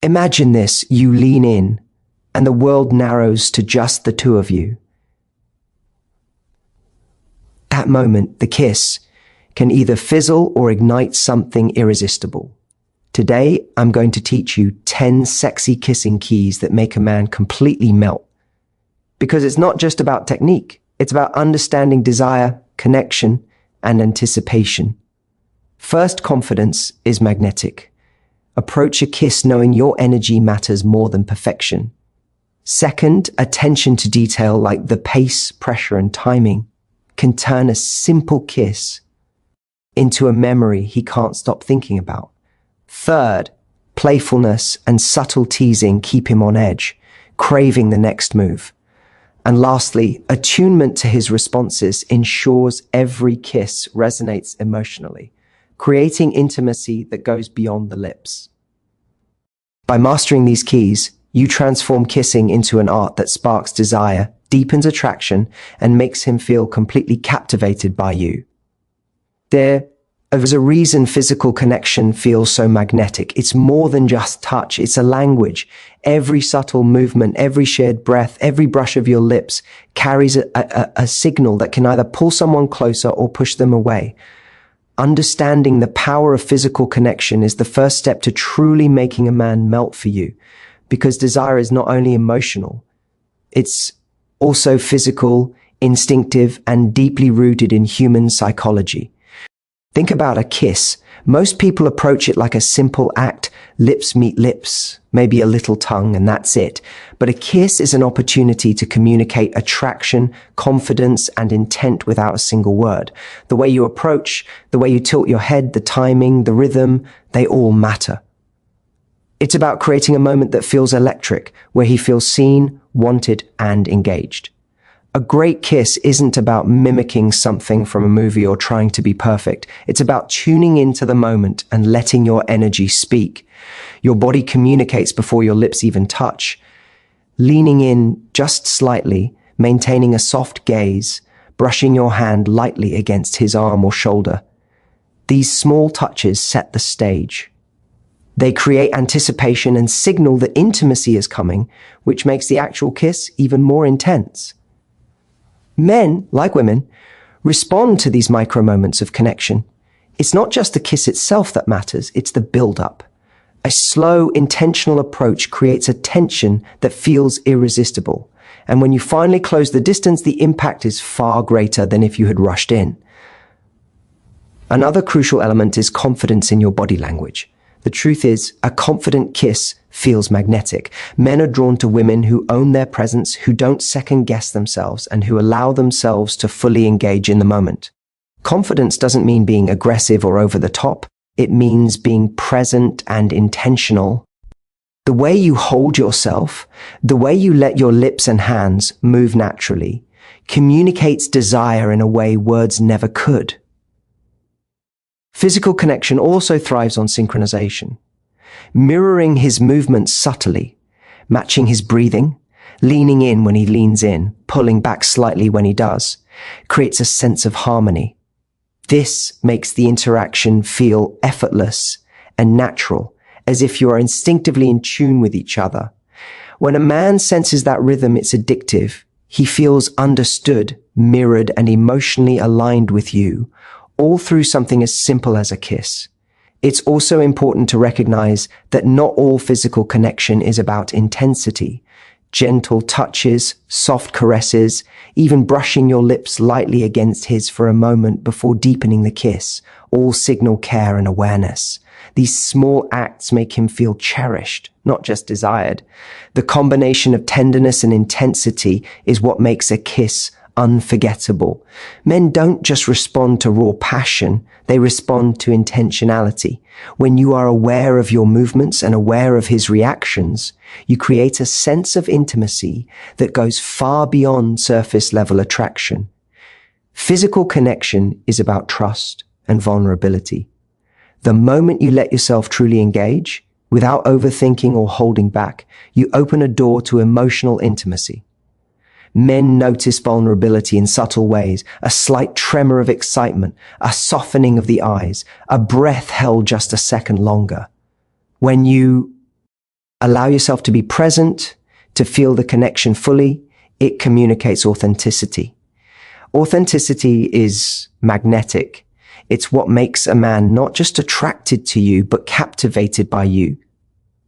Imagine this: you lean in, and the world narrows to just the two of you. That moment, the kiss, can either fizzle or ignite something irresistible. Today, I'm going to teach you 10 sexy kissing keys that make a man completely melt. Because it's not just about technique, it's about understanding desire, connection, and anticipation. First, confidence is magnetic. Approach a kiss knowing your energy matters more than perfection. Second, attention to detail like the pace, pressure, and timing can turn a simple kiss into a memory he can't stop thinking about. Third, playfulness and subtle teasing keep him on edge, craving the next move. And lastly, attunement to his responses ensures every kiss resonates emotionally, creating intimacy that goes beyond the lips. By mastering these keys, you transform kissing into an art that sparks desire, deepens attraction, and makes him feel completely captivated by you. There's a reason physical connection feels so magnetic. It's more than just touch. It's a language. Every subtle movement, every shared breath, every brush of your lips carries a signal that can either pull someone closer or push them away. Understanding the power of physical connection is the first step to truly making a man melt for you, because desire is not only emotional, it's also physical, instinctive, and deeply rooted in human psychology. Think about a kiss. Most people approach it like a simple act. Lips meet lips, maybe a little tongue, and that's it. But a kiss is an opportunity to communicate attraction, confidence, and intent without a single word. The way you approach, the way you tilt your head, the timing, the rhythm, they all matter. It's about creating a moment that feels electric, where he feels seen, wanted, and engaged. A great kiss isn't about mimicking something from a movie or trying to be perfect. It's about tuning into the moment and letting your energy speak. Your body communicates before your lips even touch. Leaning in just slightly, maintaining a soft gaze, brushing your hand lightly against his arm or shoulder. These small touches set the stage. They create anticipation and signal that intimacy is coming, which makes the actual kiss even more intense. Men, like women, respond to these micro moments of connection. It's not just the kiss itself that matters, it's the build-up. A slow, intentional approach creates a tension that feels irresistible. And when you finally close the distance, the impact is far greater than if you had rushed in. Another crucial element is confidence in your body language. The truth is, a confident kiss feels magnetic. Men are drawn to women who own their presence, who don't second-guess themselves, and who allow themselves to fully engage in the moment. Confidence doesn't mean being aggressive or over the top. It means being present and intentional. The way you hold yourself, the way you let your lips and hands move naturally, communicates desire in a way words never could. Physical connection also thrives on synchronization. Mirroring his movements subtly, matching his breathing, leaning in when he leans in, pulling back slightly when he does, creates a sense of harmony. This makes the interaction feel effortless and natural, as if you are instinctively in tune with each other. When a man senses that rhythm, it's addictive. He feels understood, mirrored, and emotionally aligned with you, all through something as simple as a kiss. It's also important to recognize that not all physical connection is about intensity. Gentle touches, soft caresses, even brushing your lips lightly against his for a moment before deepening the kiss, all signal care and awareness. These small acts make him feel cherished, not just desired. The combination of tenderness and intensity is what makes a kiss unforgettable. Men don't just respond to raw passion, they respond to intentionality. When you are aware of your movements and aware of his reactions, you create a sense of intimacy that goes far beyond surface level attraction. Physical connection is about trust and vulnerability. The moment you let yourself truly engage, without overthinking or holding back, you open a door to emotional intimacy. Men notice vulnerability in subtle ways, a slight tremor of excitement, a softening of the eyes, a breath held just a second longer. When you Allow yourself to be present, to feel the connection fully. It communicates authenticity. Authenticity is magnetic. It's what makes a man not just attracted to you, but captivated by you.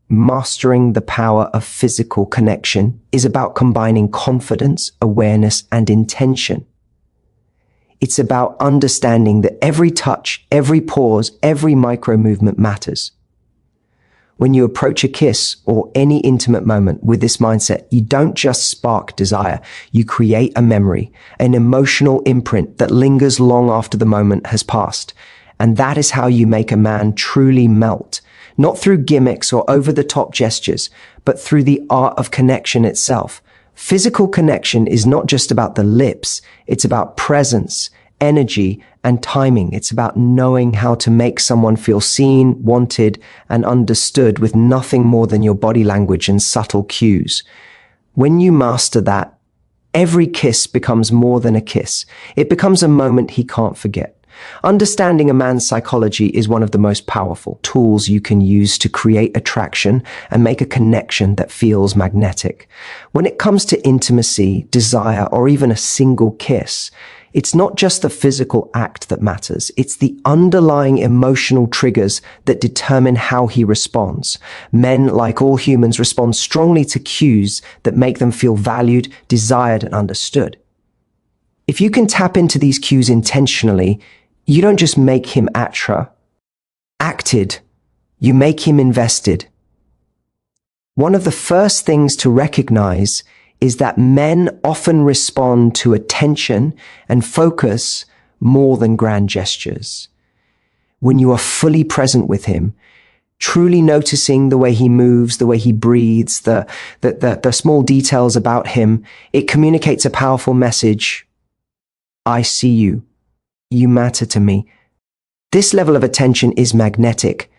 Mastering the power of physical connection is about combining confidence, awareness, and intention. It's about understanding that every touch, every pause, every micro movement matters. When you approach a kiss or any intimate moment with this mindset, you don't just spark desire. You create a memory, an emotional imprint that lingers long after the moment has passed. And that is how you make a man truly melt, not through gimmicks or over-the-top gestures, but through the art of connection itself. Physical connection is not just about the lips. It's about presence, energy, and timing. It's about knowing how to make someone feel seen, wanted, and understood with nothing more than your body language and subtle cues. When you master that, every kiss becomes more than a kiss. It becomes a moment he can't forget. Understanding a man's psychology is one of the most powerful tools you can use to create attraction and make a connection that feels magnetic. When it comes to intimacy, desire, or even a single kiss, it's not just the physical act that matters. It's the underlying emotional triggers that determine how he responds. Men, like all humans, respond strongly to cues that make them feel valued, desired, and understood. If you can tap into these cues intentionally, you don't just make him acted, you make him invested. One of the first things to recognize is that men often respond to attention and focus more than grand gestures. When you are fully present with him, truly noticing the way he moves, the way he breathes, the small details about him, it communicates a powerful message. I see you. You matter to me. This level of attention is magnetic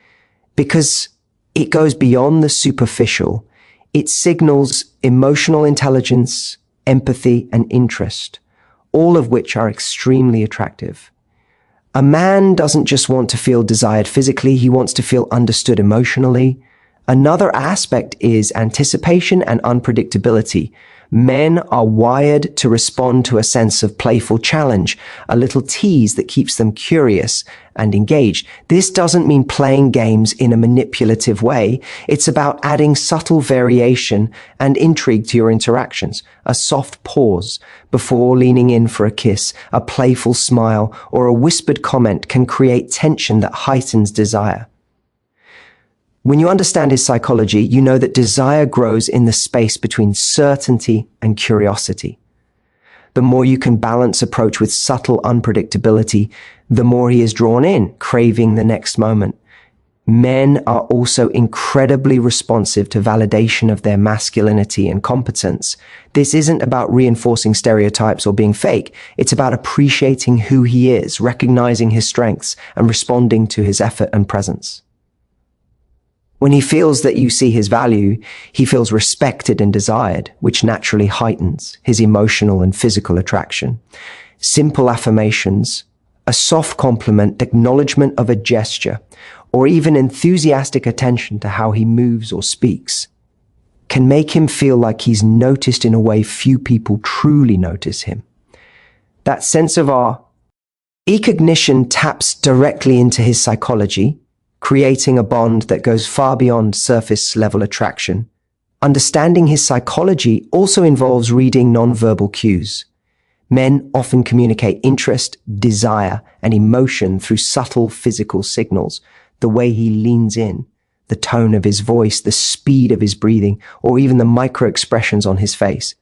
because it goes beyond the superficial. It signals emotional intelligence, empathy, and interest, all of which are extremely attractive. A man doesn't just want to feel desired physically, he wants to feel understood emotionally. Another aspect is anticipation and unpredictability. Men are wired to respond to a sense of playful challenge, a little tease that keeps them curious and engaged. This doesn't mean playing games in a manipulative way. It's about adding subtle variation and intrigue to your interactions. A soft pause before leaning in for a kiss, a playful smile, or a whispered comment can create tension that heightens desire. When you understand his psychology, you know that desire grows in the space between certainty and curiosity. The more you can balance approach with subtle unpredictability, the more he is drawn in, craving the next moment. Men are also incredibly responsive to validation of their masculinity and competence. This isn't about reinforcing stereotypes or being fake. It's about appreciating who he is, recognizing his strengths, and responding to his effort and presence. When he feels that you see his value, he feels respected and desired, which naturally heightens his emotional and physical attraction. Simple affirmations, a soft compliment, acknowledgement of a gesture, or even enthusiastic attention to how he moves or speaks, can make him feel like he's noticed in a way few people truly notice him. That sense of awe, recognition taps directly into his psychology, creating a bond that goes far beyond surface-level attraction. Understanding his psychology also involves reading nonverbal cues. Men often communicate interest, desire, and emotion through subtle physical signals, the way he leans in, the tone of his voice, the speed of his breathing, or even the micro-expressions on his face.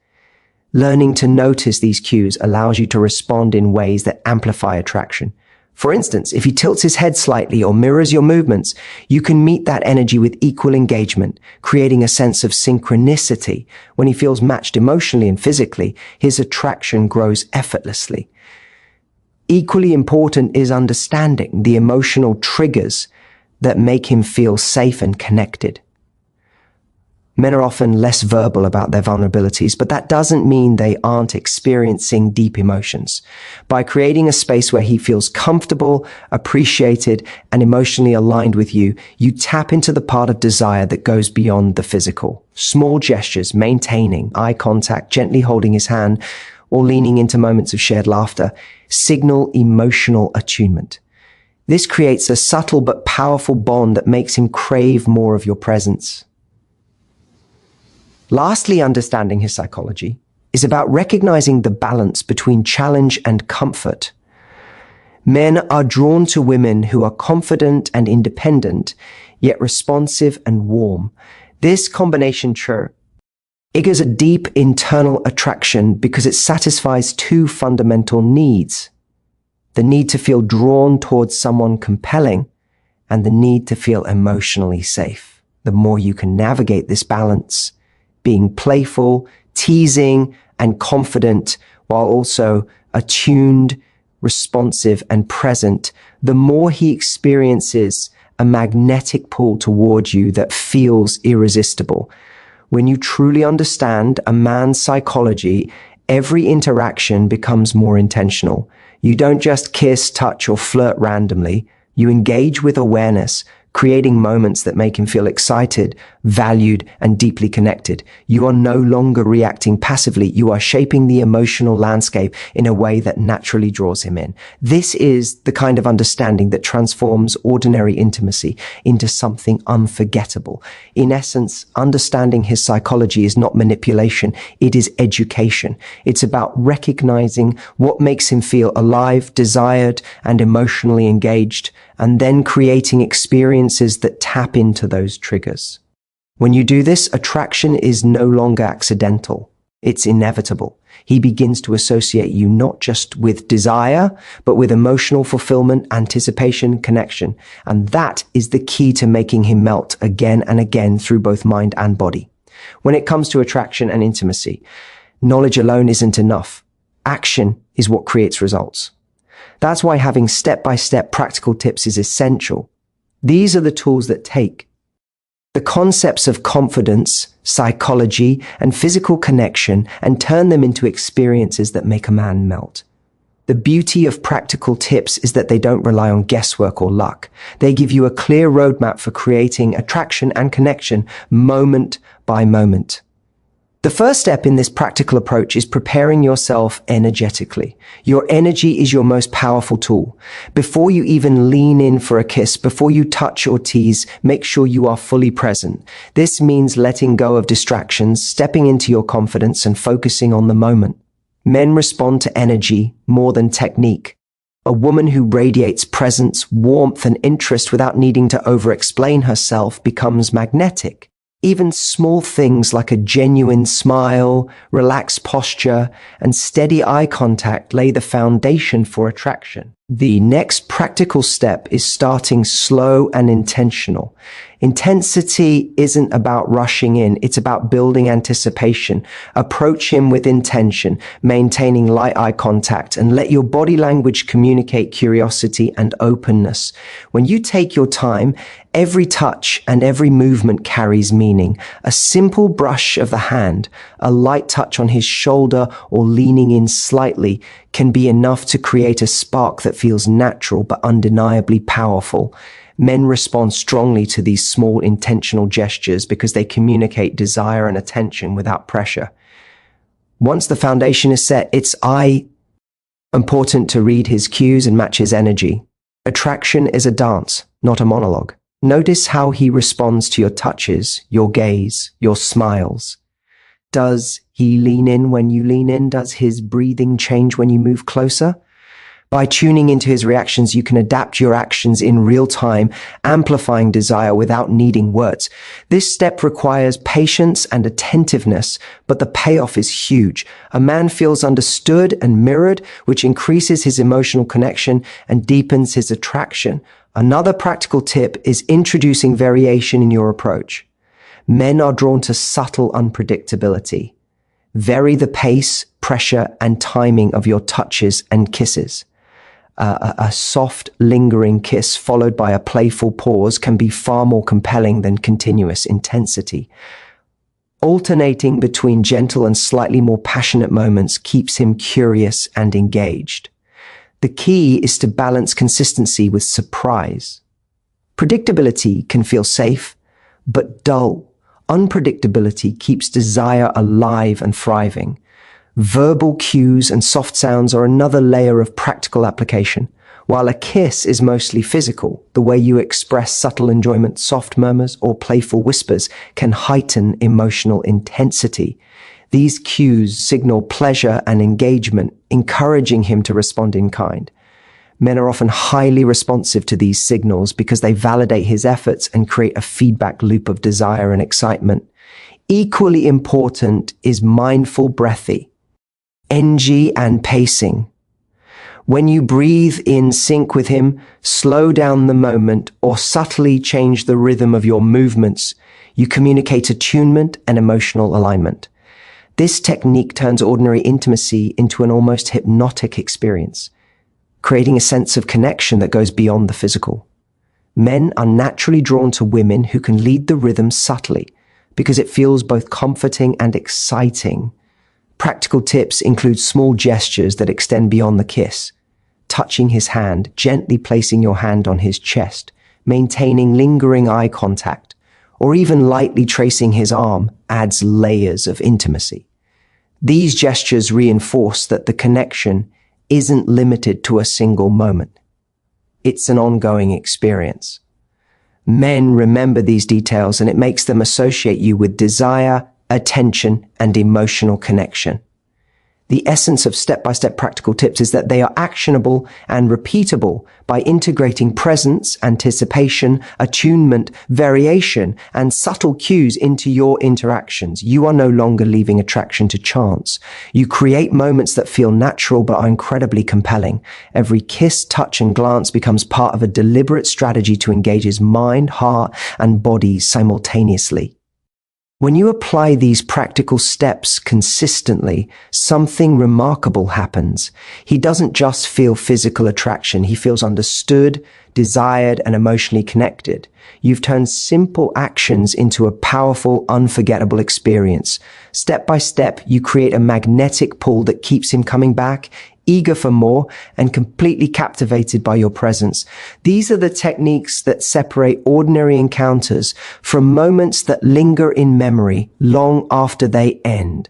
Learning to notice these cues allows you to respond in ways that amplify attraction. For instance, if he tilts his head slightly or mirrors your movements, you can meet that energy with equal engagement, creating a sense of synchronicity. When he feels matched emotionally and physically, his attraction grows effortlessly. Equally important is understanding the emotional triggers that make him feel safe and connected. Men are often less verbal about their vulnerabilities, but that doesn't mean they aren't experiencing deep emotions. By creating a space where he feels comfortable, appreciated, and emotionally aligned with you, you tap into the part of desire that goes beyond the physical. Small gestures, maintaining eye contact, gently holding his hand, or leaning into moments of shared laughter, signal emotional attunement. This creates a subtle but powerful bond that makes him crave more of your presence. Lastly, understanding his psychology is about recognizing the balance between challenge and comfort. Men are drawn to women who are confident and independent, yet responsive and warm. This combination triggers a deep internal attraction because it satisfies two fundamental needs: the need to feel drawn towards someone compelling and the need to feel emotionally safe. The more you can navigate this balance, being playful, teasing, and confident, while also attuned, responsive, and present, the more he experiences a magnetic pull toward you that feels irresistible. When you truly understand a man's psychology, every interaction becomes more intentional. You don't just kiss, touch, or flirt randomly. You engage with awareness, creating moments that make him feel excited, valued, and deeply connected. You are no longer reacting passively. You are shaping the emotional landscape in a way that naturally draws him in. This is the kind of understanding that transforms ordinary intimacy into something unforgettable. In essence, understanding his psychology is not manipulation. It is education. It's about recognizing what makes him feel alive, desired, and emotionally engaged, and then creating experiences that tap into those triggers. When you do this, attraction is no longer accidental. It's inevitable. He begins to associate you not just with desire, but with emotional fulfillment, anticipation, connection. And that is the key to making him melt again and again through both mind and body. When it comes to attraction and intimacy, knowledge alone isn't enough. Action is what creates results. That's why having step-by-step practical tips is essential. These are the tools that take the concepts of confidence, psychology, and physical connection and turn them into experiences that make a man melt. The beauty of practical tips is that they don't rely on guesswork or luck. They give you a clear roadmap for creating attraction and connection moment by moment. The first step in this practical approach is preparing yourself energetically. Your energy is your most powerful tool. Before you even lean in for a kiss, before you touch or tease, make sure you are fully present. This means letting go of distractions, stepping into your confidence, and focusing on the moment. Men respond to energy more than technique. A woman who radiates presence, warmth, and interest without needing to over-explain herself becomes magnetic. Even small things like a genuine smile, relaxed posture, and steady eye contact lay the foundation for attraction. The next practical step is starting slow and intentional. Intensity isn't about rushing in, it's about building anticipation. Approach him with intention, maintaining light eye contact, and let your body language communicate curiosity and openness. When you take your time, every touch and every movement carries meaning. A simple brush of the hand, a light touch on his shoulder, or leaning in slightly can be enough to create a spark that feels natural but undeniably powerful. Men respond strongly to these small intentional gestures because they communicate desire and attention without pressure. Once the foundation is set, it's important to read his cues and match his energy. Attraction is a dance, not a monologue. Notice how he responds to your touches, your gaze, your smiles. Does he lean in when you lean in? Does his breathing change when you move closer? By tuning into his reactions, you can adapt your actions in real time, amplifying desire without needing words. This step requires patience and attentiveness, but the payoff is huge. A man feels understood and mirrored, which increases his emotional connection and deepens his attraction. Another practical tip is introducing variation in your approach. Men are drawn to subtle unpredictability. Vary the pace, pressure, and timing of your touches and kisses. A soft, lingering kiss followed by a playful pause can be far more compelling than continuous intensity. Alternating between gentle and slightly more passionate moments keeps him curious and engaged. The key is to balance consistency with surprise. Predictability can feel safe, but dull. Unpredictability keeps desire alive and thriving. Verbal cues and soft sounds are another layer of practical application. While a kiss is mostly physical, the way you express subtle enjoyment, soft murmurs, or playful whispers can heighten emotional intensity. These cues signal pleasure and engagement, encouraging him to respond in kind. Men are often highly responsive to these signals because they validate his efforts and create a feedback loop of desire and excitement. Equally important is mindful breathing, NG, and pacing. When you breathe in sync with him, slow down the moment or subtly change the rhythm of your movements, you communicate attunement and emotional alignment. This technique turns ordinary intimacy into an almost hypnotic experience, creating a sense of connection that goes beyond the physical. Men are naturally drawn to women who can lead the rhythm subtly because it feels both comforting and exciting. Practical tips include small gestures that extend beyond the kiss. Touching his hand, gently placing your hand on his chest, maintaining lingering eye contact, or even lightly tracing his arm adds layers of intimacy. These gestures reinforce that the connection isn't limited to a single moment. It's an ongoing experience. Men remember these details and it makes them associate you with desire, attention, and emotional connection. The essence of step-by-step practical tips is that they are actionable and repeatable by integrating presence, anticipation, attunement, variation, and subtle cues into your interactions. You are no longer leaving attraction to chance. You create moments that feel natural but are incredibly compelling. Every kiss, touch, and glance becomes part of a deliberate strategy to engage his mind, heart, and body simultaneously. When you apply these practical steps consistently, something remarkable happens. He doesn't just feel physical attraction, he feels understood, desired, and emotionally connected. You've turned simple actions into a powerful, unforgettable experience. Step by step, you create a magnetic pull that keeps him coming back, eager for more, and completely captivated by your presence. These are the techniques that separate ordinary encounters from moments that linger in memory long after they end.